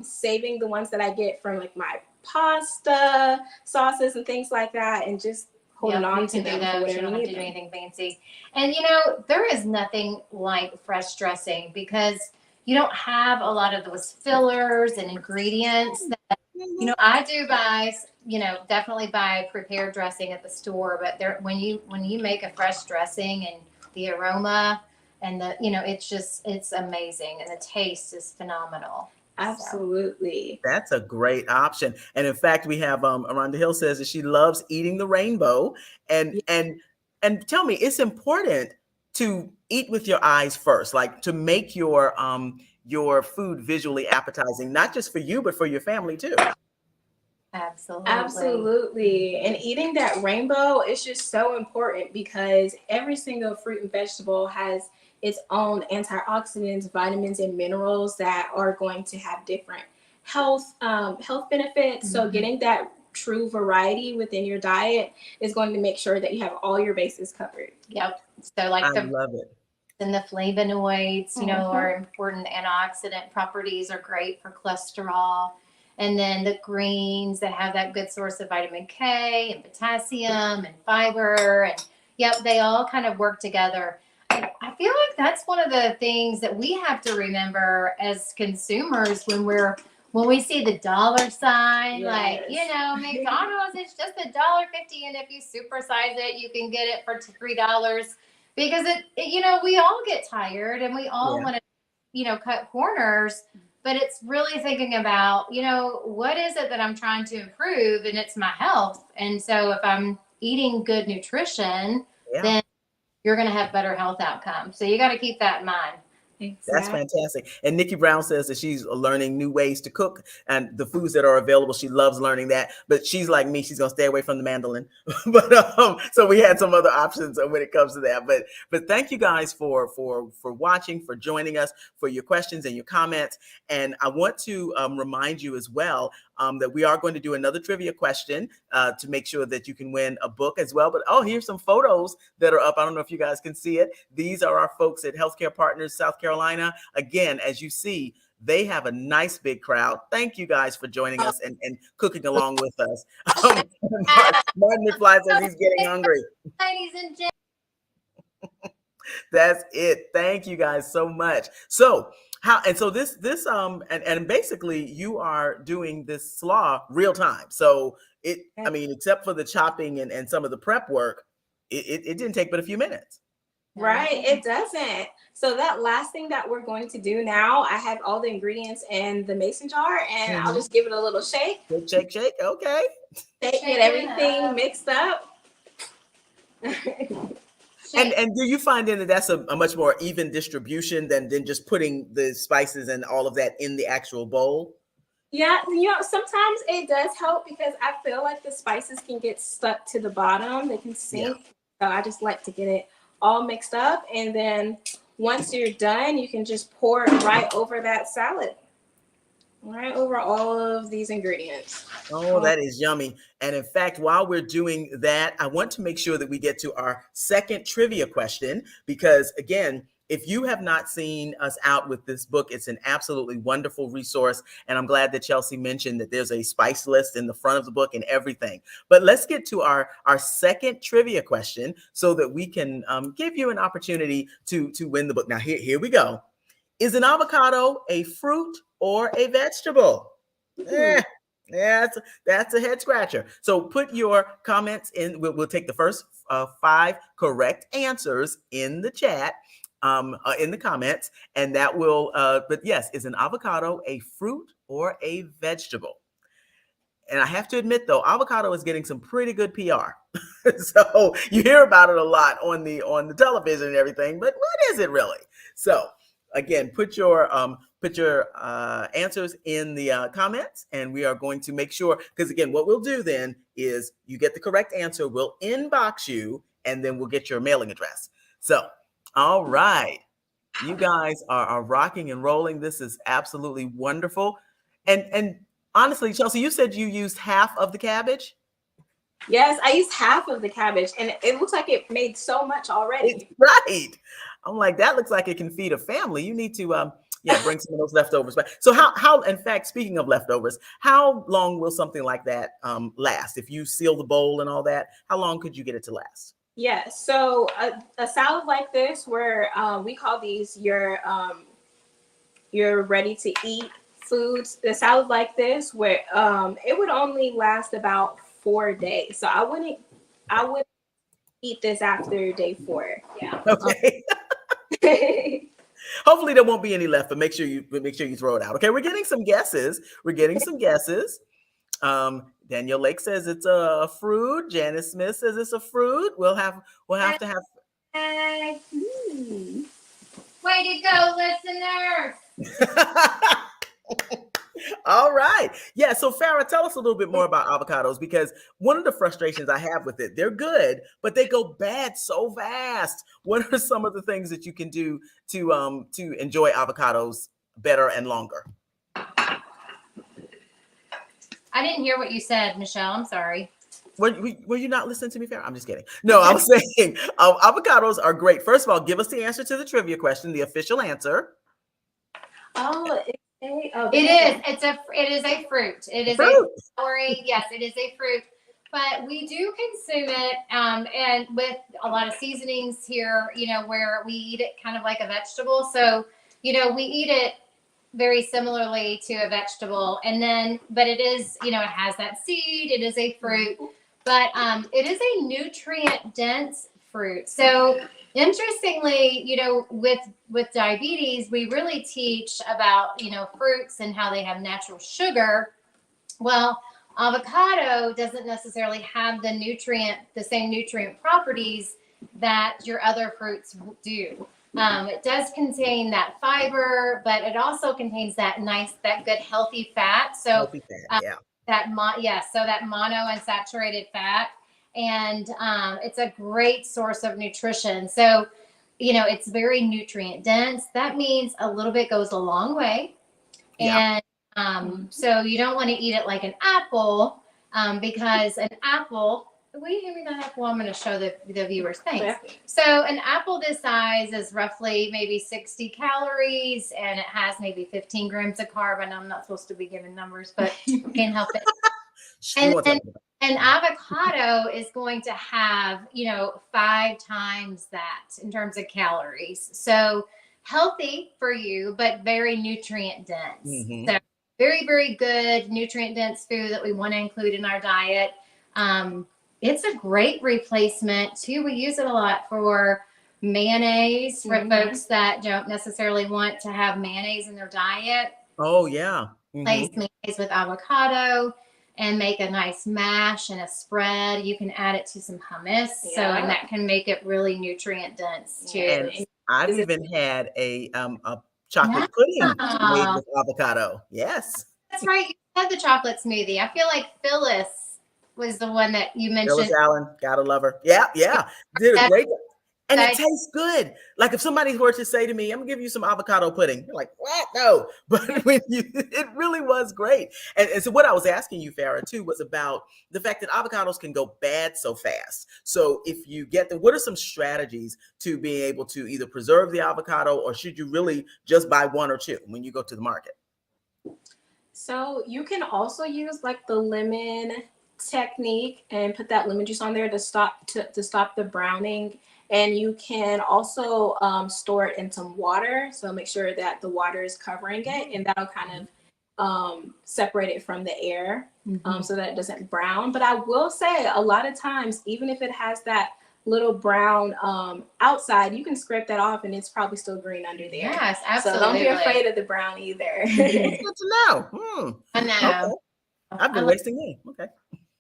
saving the ones that I get from like my pasta sauces and things like that, and just holding on to them for whatever you don't have to do anything fancy. And you know, there is nothing like fresh dressing because you don't have a lot of those fillers and ingredients that, you know, I do buy, you know, definitely buy prepared dressing at the store, but there, when you make a fresh dressing and the aroma and the, you know, it's amazing, and the taste is phenomenal. Absolutely. So that's a great option. And in fact, we have Aranda Hill says that she loves eating the rainbow. And tell me, it's important to eat with your eyes first, like to make your food visually appetizing, not just for you, but for your family too. Absolutely. And eating that rainbow is just so important because every single fruit and vegetable has its own antioxidants, vitamins, and minerals that are going to have different health benefits. So getting that true variety within your diet is going to make sure that you have all your bases covered. Yep. So like I love it. And the flavonoids, you know, are important. Antioxidant properties are great for cholesterol. And then the greens that have that good source of vitamin K and potassium and fiber. And yep, they all kind of work together. I feel like that's one of the things that we have to remember as consumers when we see the dollar sign, like, you know, McDonald's, it's just $1.50. And if you supersize it, you can get it for $3. Because it, you know, we all get tired and we all want to, you know, cut corners, but it's really thinking about, you know, what is it that I'm trying to improve? And it's my health. And so if I'm eating good nutrition, then you're going to have better health outcomes. So you got to keep that in mind. Exactly. That's fantastic. And Nikki Brown says that she's learning new ways to cook and the foods that are available. She loves learning that, but she's like me. She's going to stay away from the mandolin. But so we had some other options when it comes to that. But thank you guys for watching, for joining us, for your questions and your comments. And I want to remind you as well that we are going to do another trivia question to make sure that you can win a book as well. But here's some photos that are up. I don't know if you guys can see it. These are our folks at Healthcare Partners South Carolina. Again, as you see, they have a nice big crowd. Thank you guys for joining us and cooking along with us. Martin McFly says he's getting hungry. Ladies and gentlemen. That's it. Thank you guys so much. So this and basically you are doing this slaw real time. So I mean, except for the chopping and some of the prep work, it didn't take but a few minutes. Right, it doesn't. So that last thing that we're going to do now, I have all the ingredients in the mason jar, and I'll just give it a little shake. Shake. Okay. Get everything mixed up. And do you find then that that's a much more even distribution than just putting the spices and all of that in the actual bowl? Yeah, you know, sometimes it does help because I feel like the spices can get stuck to the bottom. They can sink. So I just like to get it all mixed up. And then once you're done, you can just pour it right over that salad. Right over all of these ingredients. Oh, that is yummy. And in fact, while we're doing that, I want to make sure that we get to our second trivia question, because again, if you have not seen us out with this book, it's an absolutely wonderful resource. And I'm glad that Chelsea mentioned that there's a spice list in the front of the book and everything. But let's get to our second trivia question so that we can give you an opportunity to win the book. Now, here we go. Is an avocado a fruit or a vegetable? Yeah, that's a head scratcher. So put your comments in. We'll take the first 5 correct answers in the chat, in the comments, and that will. But yes, is an avocado a fruit or a vegetable? And I have to admit, though, avocado is getting some pretty good PR. So you hear about it a lot on the television and everything, but what is it really? So again, put your answers in the comments, and we are going to make sure, because again, what we'll do then is you get the correct answer, we'll inbox you, and then we'll get your mailing address. So, all right, you guys are rocking and rolling. This is absolutely wonderful. And honestly, Chelsea, you said you used half of the cabbage? Yes, I used half of the cabbage, and it looks like it made so much already. It's right. I'm like, that looks like it can feed a family. You need to bring some of those leftovers back. So how in fact, speaking of leftovers, how long will something like that last? If you seal the bowl and all that, how long could you get it to last? Yeah, so a salad like this, where we call these your ready to eat foods. The salad like this, where it would only last about 4 days. So I wouldn't eat this after day 4. Yeah. Okay. Hopefully there won't be any left, but make sure you throw it out. Okay, we're getting some guesses. Daniel Lake says it's a fruit. Janice Smith says it's a fruit. We'll have to have. Way to go, listeners! All right. Yeah. So Farrah, tell us a little bit more about avocados, because one of the frustrations I have with it, they're good, but they go bad so fast. What are some of the things that you can do to enjoy avocados better and longer? I didn't hear what you said, Michelle. I'm sorry. Were you not listening to me, Farrah? I'm just kidding. No, I was saying avocados are great. First of all, give us the answer to the trivia question, the official answer. Oh, it is a fruit. It is a flowery. Yes, it is a fruit. But we do consume it, and with a lot of seasonings here, where we eat it kind of like a vegetable. So, we eat it very similarly to a vegetable, but it is, it has that seed. It is a fruit, but it is a nutrient dense fruit. So interestingly, with diabetes, we really teach about, fruits and how they have natural sugar. Well, avocado doesn't necessarily have the same nutrient properties that your other fruits do. It does contain that fiber, but it also contains that good healthy fat. So healthy fat, so that monounsaturated fat, and it's a great source of nutrition. So, it's very nutrient dense. That means a little bit goes a long way. Yeah. And so you don't want to eat it like an apple, because an apple. Will you hand me that apple? I'm going to show the viewers. Thanks. Yeah. So an apple this size is roughly maybe 60 calories, and it has maybe 15 grams of carb. And I'm not supposed to be giving numbers, but can't help it. And an avocado is going to have, 5 times that in terms of calories. So healthy for you, but very nutrient dense. Mm-hmm. So very, very good nutrient dense food that we want to include in our diet. It's a great replacement too. We use it a lot for mayonnaise for folks that don't necessarily want to have mayonnaise in their diet. Oh yeah. Replace mayonnaise with avocado and make a nice mash and a spread. You can add it to some hummus. Yeah. And that can make it really nutrient dense too. And I've even had a chocolate pudding made with avocado. Yes. That's right. You had the chocolate smoothie. I feel like Phyllis was the one that you mentioned. Phyllis Allen, gotta love her. Yeah. Did a great job. And it tastes good. Like if somebody were to say to me, I'm gonna give you some avocado pudding, you're like, what? No. But when it really was great. And so what I was asking you, Farah, too, was about the fact that avocados can go bad so fast. So if you get them, what are some strategies to be able to either preserve the avocado, or should you really just buy one or two when you go to the market? So you can also use like the lemon technique and put that lemon juice on there to stop the browning. And you can also store it in some water. So make sure that the water is covering it, and that'll kind of separate it from the air so that it doesn't brown. But I will say a lot of times, even if it has that little brown outside, you can scrape that off and it's probably still green under there. Yes, absolutely. So don't be afraid of the brown either. Good to know. I know. Okay. I've been wasting money. Okay.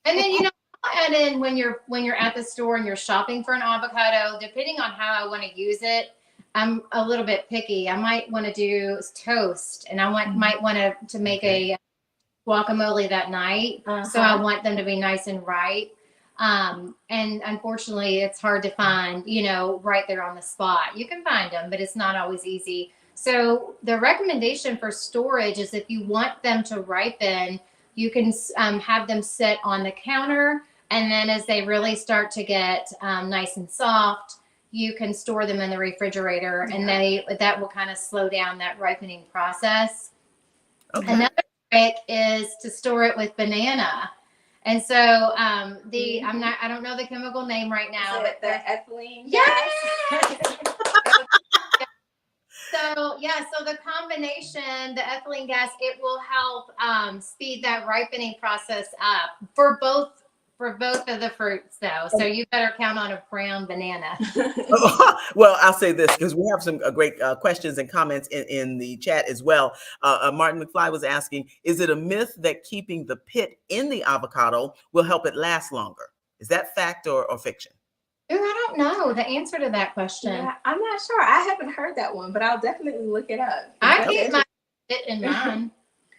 And then, you know, I'll add in when you're at the store and you're shopping for an avocado, depending on how I want to use it, I'm a little bit picky. I might want to do toast, and I might want to make a guacamole that night. So I want them to be nice and ripe. And unfortunately, it's hard to find, you know, right there on the spot. You can find them, but it's not always easy. So the recommendation for storage is if you want them to ripen, you can have them sit on the counter, and then as they really start to get nice and soft, you can store them in the refrigerator, and that will kind of slow down that ripening process. Okay. Another trick is to store it with banana. And so I don't know the chemical name right now, but the ethylene. Yes. So the combination, the ethylene gas, it will help speed that ripening process up for both of the fruits, though. So you better count on a brown banana. Well, I'll say this because we have some great questions and comments in the chat as well. Martin McFly was asking, is it a myth that keeping the pit in the avocado will help it last longer? Is that fact or fiction? Ooh, I don't know the answer to that question. Yeah, I'm not sure. I haven't heard that one, but I'll definitely look it up. I keep my pit in mine.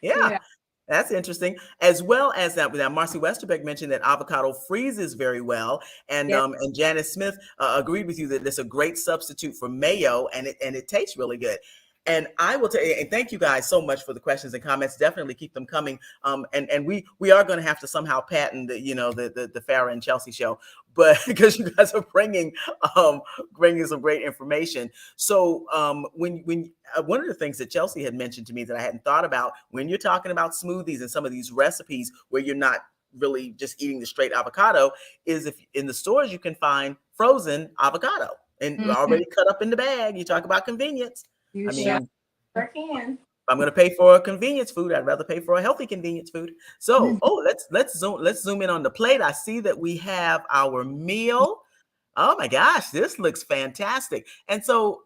Yeah. That's interesting. As well as that, Marcy Westerbeck mentioned that avocado freezes very well, and and Janice Smith agreed with you that it's a great substitute for mayo, and it tastes really good. And I will tell you, and thank you guys so much for the questions and comments. Definitely keep them coming. And we are going to have to somehow patent the Farah and Chelsea show, but because you guys are bringing some great information. So when one of the things that Chelsea had mentioned to me that I hadn't thought about, when you're talking about smoothies and some of these recipes where you're not really just eating the straight avocado, is if in the stores you can find frozen avocado and already cut up in the bag. You talk about convenience. You sure can. If I'm going to pay for a convenience food, I'd rather pay for a healthy convenience food. So, let's zoom in on the plate. I see that we have our meal. Oh my gosh, this looks fantastic. And so,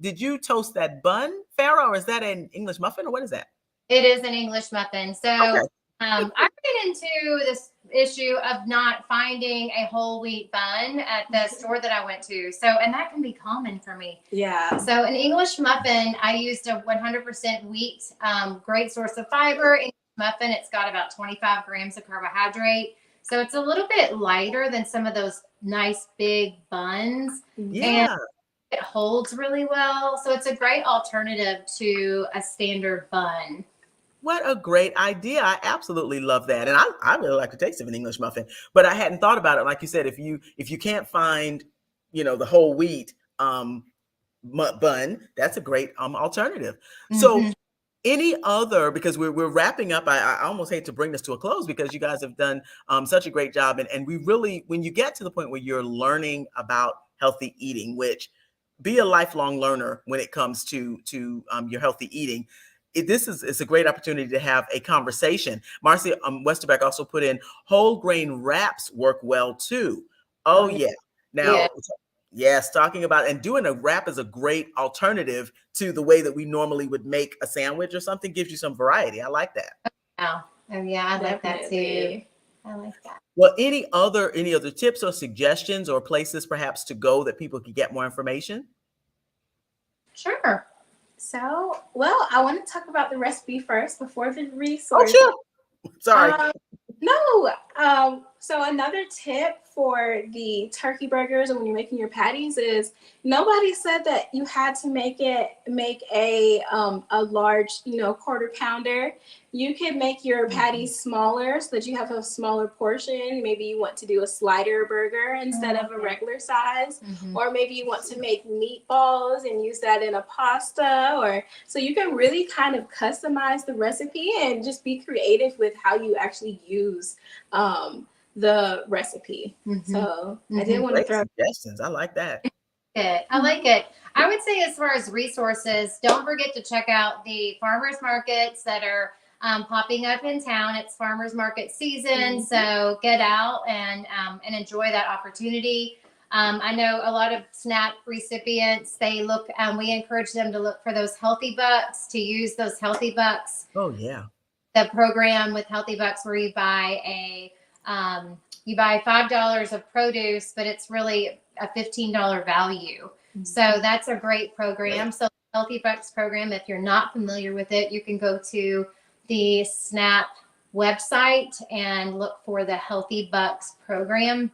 did you toast that bun, Farah, or is that an English muffin, or what is that? It is an English muffin. So I ran into this issue of not finding a whole wheat bun at the store that I went to. So, and that can be common for me. Yeah. So an English muffin, I used a 100% wheat, great source of fiber. English muffin, it's got about 25 grams of carbohydrate. So it's a little bit lighter than some of those nice big buns. Yeah. And it holds really well. So it's a great alternative to a standard bun. What a great idea. I absolutely love that. And I really like the taste of an English muffin, but I hadn't thought about it. Like you said, if you can't find, the whole wheat bun, that's a great alternative. So any other, because we're wrapping up, I almost hate to bring this to a close because you guys have done such a great job. And we really, when you get to the point where you're learning about healthy eating, which be a lifelong learner when it comes to your healthy eating, it's a great opportunity to have a conversation. Marcy Westerbeck also put in whole grain wraps work well too. Oh yeah. Now, yes, talking about and doing a wrap is a great alternative to the way that we normally would make a sandwich or something. Gives you some variety. I like that. Oh yeah, I like that too. I like that. Well, any other tips or suggestions or places perhaps to go that people can get more information? Sure. So, well, I want to talk about the recipe first before the resource. Oh, sure. Sorry. So another tip for the turkey burgers and when you're making your patties is nobody said that you had to make a large, quarter pounder. You can make your patties smaller so that you have a smaller portion. Maybe you want to do a slider burger instead of a regular size, or maybe you want to make meatballs and use that in a pasta, or so you can really kind of customize the recipe and just be creative with how you actually use the recipe. So I didn't want to throw suggestions. I like that. I like it. I would say as far as resources, don't forget to check out the farmers markets that are popping up in town. It's farmers market season, so get out and enjoy that opportunity. I know a lot of SNAP recipients, they look, we encourage them to look for those healthy bucks, to use those healthy bucks. Oh yeah. The program with Healthy Bucks where you buy $5 of produce, but it's really a $15 value. So that's a great program. So Healthy Bucks program, if you're not familiar with it, you can go to the SNAP website and look for the Healthy Bucks program.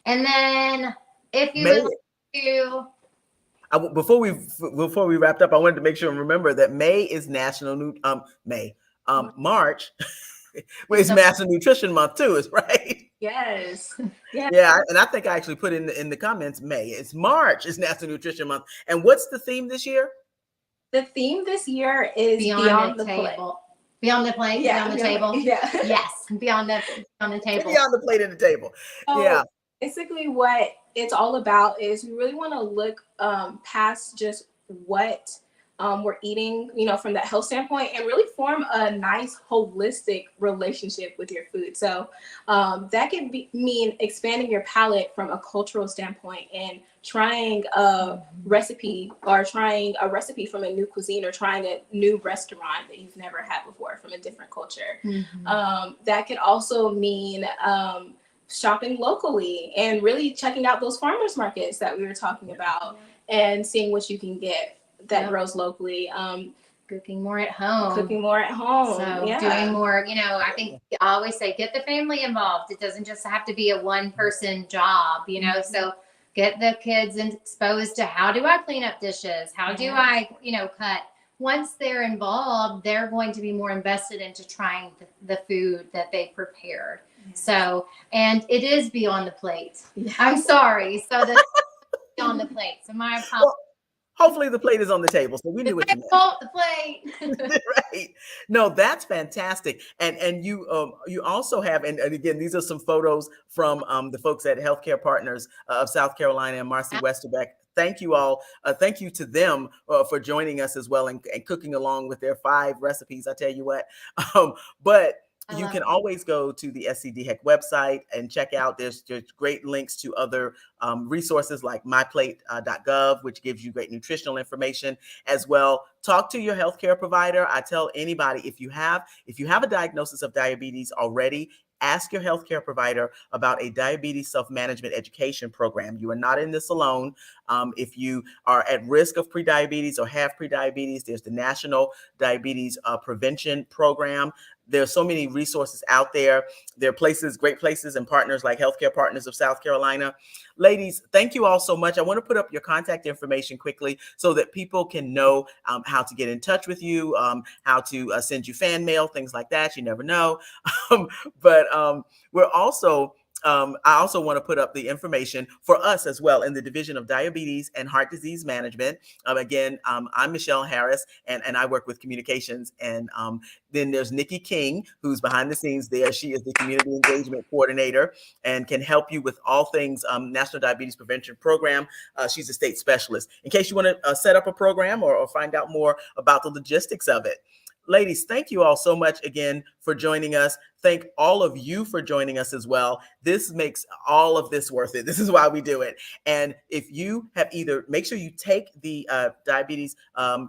And then if you would like to, before we wrapped up, I wanted to make sure and remember that May is March is National Nutrition Month too, is right? Yes. Yeah, and I think I actually put in the comments May. It's March is National Nutrition Month. And what's the theme this year? The theme this year is beyond the table. Beyond the plate, yeah, beyond the table. Yeah. Yes, beyond the table. Beyond the plate and the table. So yeah. Basically what it's all about is we really want to look past just what we're eating, from that health standpoint, and really form a nice holistic relationship with your food. So that can mean expanding your palate from a cultural standpoint and trying a recipe from a new cuisine, or trying a new restaurant that you've never had before from a different culture. That could also mean shopping locally and really checking out those farmers markets that we were talking about and seeing what you can get that grows locally. Cooking more at home. So doing more, I think I always say, get the family involved. It doesn't just have to be a one person job, so get the kids exposed to, how do I clean up dishes? How do I, cut? Once they're involved, they're going to be more invested into trying the food that they prepared. So, and it is beyond the plate. I'm sorry. So that's beyond the plate. So my apologies. Well, hopefully the plate is on the table, so we knew what you meant. The plate. Right. No, that's fantastic. And you also have, and again, these are some photos from the folks at Healthcare Partners of South Carolina and Marcy Westerbeck. Thank you all. Thank you to them for joining us as well and cooking along with their 5 recipes. I tell you what. But you can always go to the SC DHEC website and check out. There's great links to other resources like myplate.gov, which gives you great nutritional information as well. Talk to your healthcare provider. I tell anybody, if you have a diagnosis of diabetes already, ask your healthcare provider about a diabetes self-management education program. You are not in this alone. If you are at risk of prediabetes or have prediabetes, there's the National Diabetes Prevention Program. There's so many resources out there. There are places, great places and partners like Healthcare Partners of South Carolina. Ladies, thank you all so much. I want to put up your contact information quickly so that people can know how to get in touch with you, how to send you fan mail, things like that. You never know. But we're also I also want to put up the information for us as well in the Division of Diabetes and Heart Disease Management. Again, I'm Michelle Harris, and I work with communications. And then there's Nikki King, who's behind the scenes there. She is the Community Engagement Coordinator and can help you with all things National Diabetes Prevention Program. She's a state specialist. In case you want to set up a program or find out more about the logistics of it. Ladies, thank you all so much again for joining us. Thank all of you for joining us as well. This makes all of this worth it. This is why we do it. And if you have make sure you take the diabetes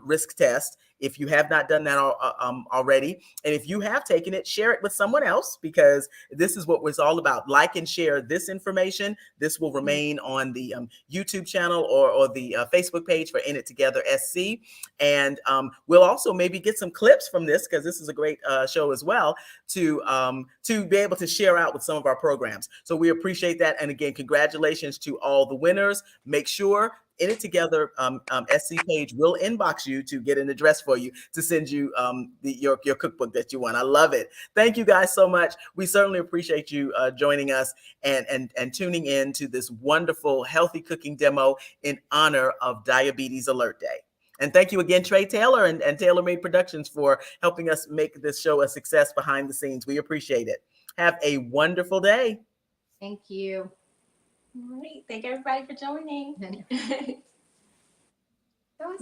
risk test. if you have not done that already. And if you have taken it, share it with someone else, because this is what it's all about. Like and share this information. This will remain on the YouTube channel or the Facebook page for In It Together SC. And we'll also maybe get some clips from this, because this is a great show as well, to be able to share out with some of our programs. So we appreciate that. And again, congratulations to all the winners. Make sure In It Together SC page will inbox you to get an address for you to send you your cookbook that you want. I love it. Thank you guys so much. We certainly appreciate you joining us and tuning in to this wonderful healthy cooking demo in honor of Diabetes Alert Day. And thank you again, Trey Taylor and Taylor Made Productions, for helping us make this show a success behind the scenes. We appreciate it. Have a wonderful day. Thank you. All right. Thank everybody for joining. That was